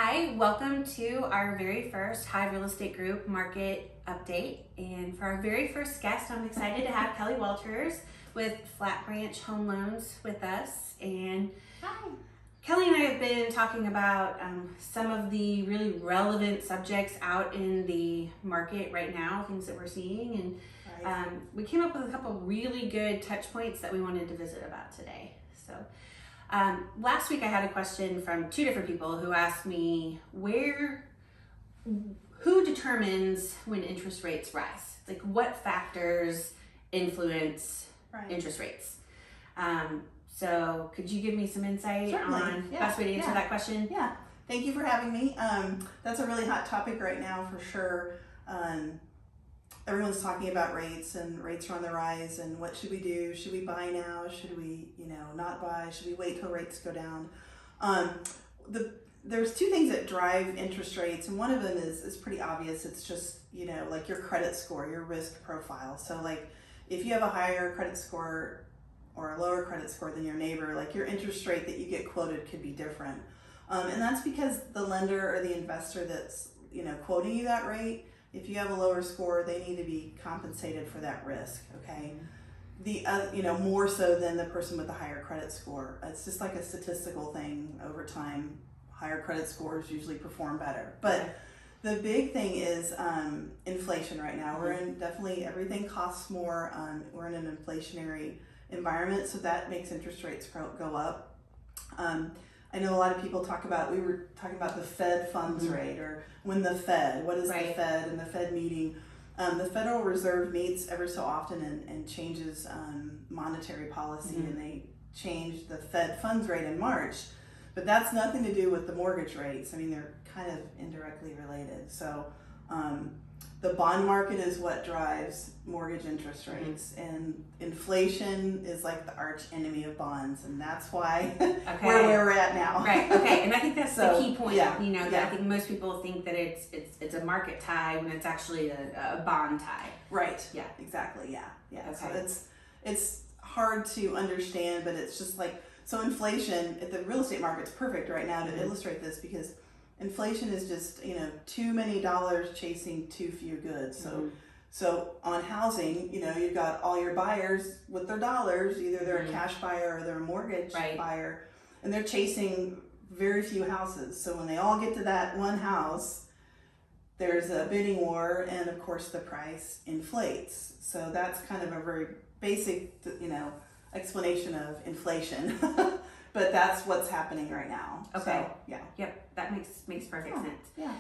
Hi, welcome to our very first Hive Real Estate Group market update. And for our very first guest, I'm excited to have Kelly Walters with Flat Branch Home Loans with us. And Hi. Kelly and I have been talking about some of the really relevant subjects out in the market right now, things that we're seeing. And we came up with a couple really good touch points that we wanted to visit about today. So last week I had a question from two different people who asked me who determines when interest rates rise? Like what factors influence interest rates? So could you give me some insight Certainly. on the best way to answer that question? Yeah, thank you for having me. That's a really hot topic right now for sure. Everyone's talking about rates, and rates are on the rise, and what should we do? Should we buy now? Should we, not buy? Should we wait till rates go down? There's two things that drive interest rates, and one of them is pretty obvious. It's just, like your credit score, your risk profile. So like if you have a higher credit score or a lower credit score than your neighbor, like your interest rate that you get quoted could be different. And that's because the lender or the investor that's, quoting you that rate, if you have a lower score, they need to be compensated for that risk, okay? More so than the person with the higher credit score. It's just like a statistical thing over time. Higher credit scores usually perform better. But the big thing is inflation right now. We're in definitely, everything costs more. We're in an inflationary environment, so that makes interest rates go up. I know a lot of people we were talking about the Fed funds rate, or when the Fed, what is the Fed and the Fed meeting? The Federal Reserve meets every so often and changes monetary policy, and they changed the Fed funds rate in March, but that's nothing to do with the mortgage rates. I mean, they're kind of indirectly related. So the bond market is what drives mortgage interest rates, and inflation is like the arch enemy of bonds, and that's why where we're at now. Right. Okay. And I think that's the key point. Yeah, I think most people think that it's a market tie when it's actually a bond tie. Right. Yeah. Exactly. Yeah. Yeah. Okay. So it's hard to understand, but it's just like, so inflation at the real estate market's perfect right now to illustrate this, because inflation is just, too many dollars chasing too few goods. So on housing, you've got all your buyers with their dollars, either they're a cash buyer or they're a mortgage buyer, and they're chasing very few houses. So when they all get to that one house, there's a bidding war, and of course the price inflates. So that's kind of a very basic, explanation of inflation. But that's what's happening right now. Okay. So, yeah. Yep. That makes perfect sense. Yeah.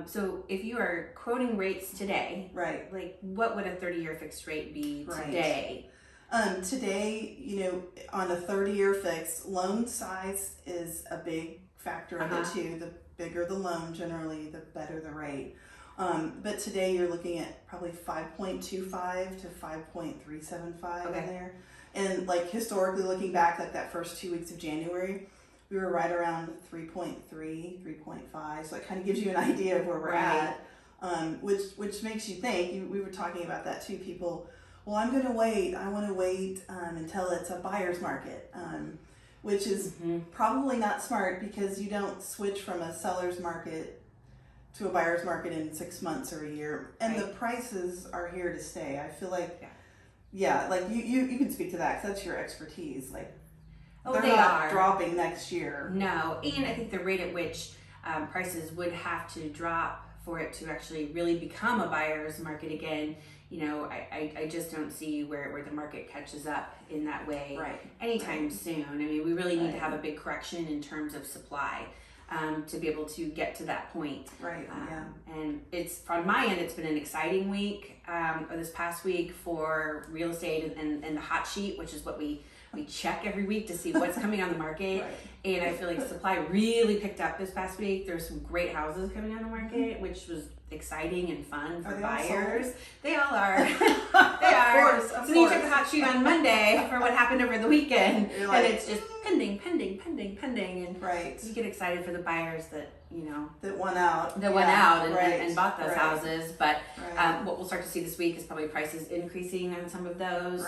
So if you are quoting rates today, Right. like what would a 30-year fixed rate be today? Today, on a 30-year fix, loan size is a big factor of it too. The bigger the loan, generally, the better the rate. But today you're looking at probably 5.25 to 5.375 in there. And like historically looking back, like that first 2 weeks of January, we were right around 3.3, 3.5. So it kind of gives you an idea of where we're at, which makes you think, we were talking about that too, people, well, I want to wait until it's a buyer's market, which is probably not smart, because you don't switch from a seller's market to a buyer's market in 6 months or a year. And the prices are here to stay. I feel like, like you can speak to that, because that's your expertise. Like, they're not dropping next year. No, and I think the rate at which prices would have to drop for it to actually really become a buyer's market again, I just don't see where the market catches up in that way anytime soon. I mean, we really need to have a big correction in terms of supply to be able to get to that point. And it's, on my end, it's been an exciting week, or this past week, for real estate and the hot sheet, which is what we check every week to see what's coming on the market. And I feel like supply really picked up this past week. There's some great houses coming on the market, which was exciting and fun for buyers. They all are. They are. Of course. So you check the hot sheet on Monday for what happened over the weekend, and it's just pending, and you get excited for the buyers that that went out and bought those houses. But what we'll start to see this week is probably prices increasing on some of those.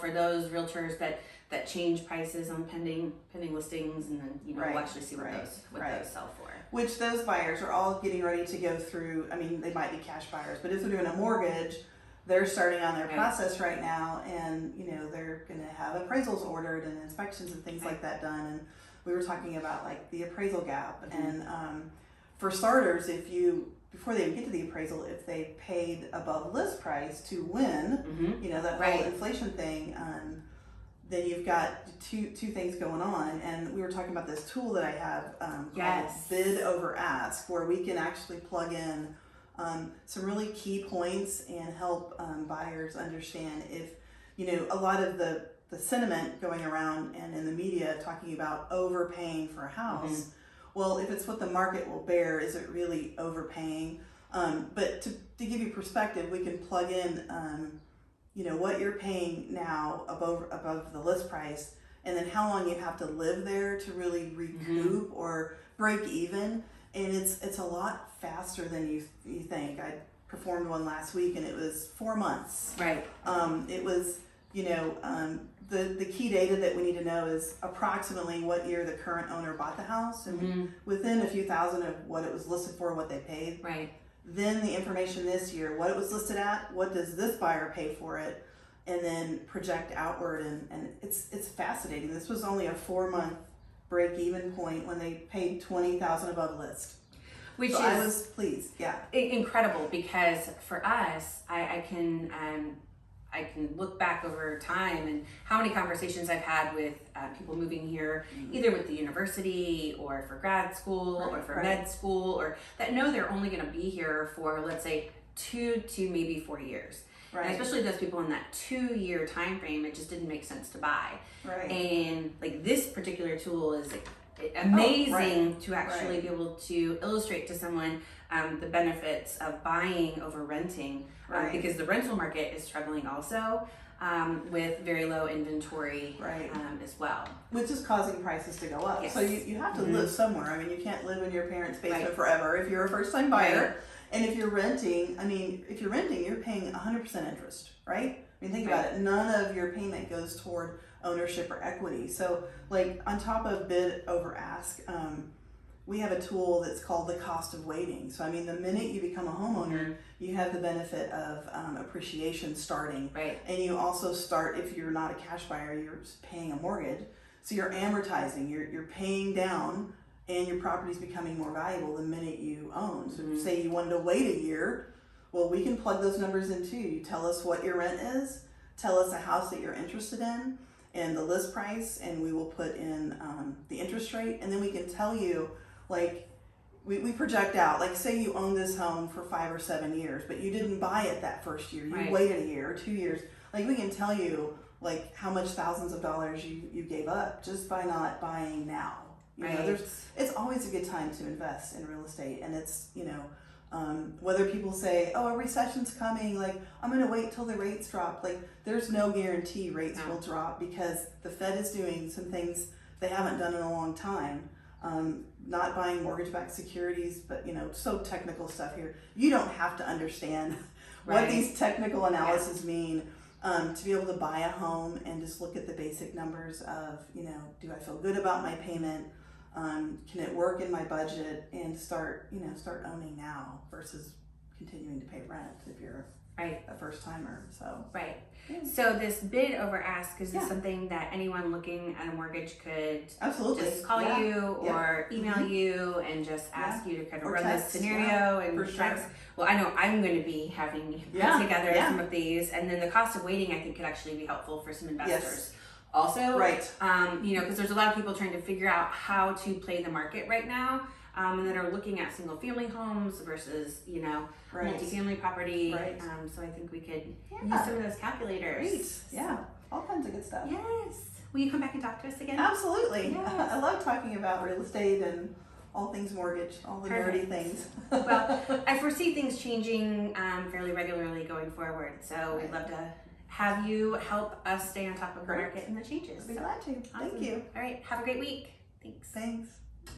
For those realtors that change prices on pending listings, and then we'll actually see what those sell for. which those buyers are all getting ready to go through. I mean, they might be cash buyers, but if they're doing a mortgage, they're starting on their process right now, and they're going to have appraisals ordered and inspections and things like that done. And we were talking about like the appraisal gap, and for starters, before they even get to the appraisal, if they paid above list price to win, that whole inflation thing, then you've got two things going on. And we were talking about this tool that I have called Bid Over Ask, where we can actually plug in some really key points and help buyers understand if, a lot of the sentiment going around and in the media talking about overpaying for a house. Well, if it's what the market will bear, is it really overpaying? But to give you perspective, we can plug in, what you're paying now above the list price, and then how long you have to live there to really recoup or break even. And it's a lot faster than you think. I performed one last week, and it was 4 months. Right. It was, the key data that we need to know is approximately what year the current owner bought the house, and within a few thousand of what it was listed for, what they paid. Right. Then the information this year, what it was listed at, what does this buyer pay for it, and then project outward. And it's fascinating. This was only a 4-month break-even point when they paid $20,000 above list. Which I was pleased, incredible, because for us, I can look back over time and how many conversations I've had with people moving here, either with the university or for grad school or for med school, or that know they're only going to be here for, let's say, 2 to maybe 4 years. Right. And especially those people in that 2-year time frame, it just didn't make sense to buy. Right. And like this particular tool is amazing to actually be able to illustrate to someone the benefits of buying over renting, because the rental market is struggling also with very low inventory as well. Which is causing prices to go up. Yes. So you have to live somewhere. I mean, you can't live in your parents' basement forever if you're a first-time buyer. Right. And if you're renting, you're paying 100% interest, right? I mean, think about it. None of your payment goes toward ownership or equity. So like on top of Bid Over Ask, we have a tool that's called the cost of waiting. So I mean, the minute you become a homeowner, you have the benefit of appreciation starting. Right. And you also start, if you're not a cash buyer, you're paying a mortgage. So you're amortizing, you're paying down, and your property's becoming more valuable the minute you own. So say you wanted to wait a year, well, we can plug those numbers in too. You tell us what your rent is, tell us a house that you're interested in, and the list price, and we will put in the interest rate, and then we can tell you, like, we project out, like say you own this home for 5 or 7 years, but you didn't buy it that first year, you waited a year or 2 years, like we can tell you like how much thousands of dollars you gave up just by not buying now. You know, it's always a good time to invest in real estate, and it's, whether people say, oh, a recession's coming, like I'm going to wait till the rates drop, like there's no guarantee rates will drop, because the Fed is doing some things they haven't done in a long time. Not buying mortgage-backed securities, but so technical stuff here. You don't have to understand what these technical analyses mean to be able to buy a home and just look at the basic numbers of, do I feel good about my payment? Can it work in my budget, and start owning now versus continuing to pay rent if you're a first timer. So so this Bid Over Ask is something that anyone looking at a mortgage could just call you or email you and just ask you to kind of run this scenario and text. Well, I know I'm going to be having put together some of these, and then the cost of waiting I think could actually be helpful for some investors. Also, because there's a lot of people trying to figure out how to play the market right now, and that are looking at single family homes versus, multifamily property. So I think we could use some of those calculators. Great. Yeah, all kinds of good stuff. Yes. Will you come back and talk to us again? Absolutely. Yes. I love talking about real estate and all things mortgage, all the nerdy things. Well, I foresee things changing fairly regularly going forward. So we'd love to have you help us stay on top of the market and the changes. I'd be glad to. Awesome. Thank you. All right. Have a great week. Thanks. Thanks.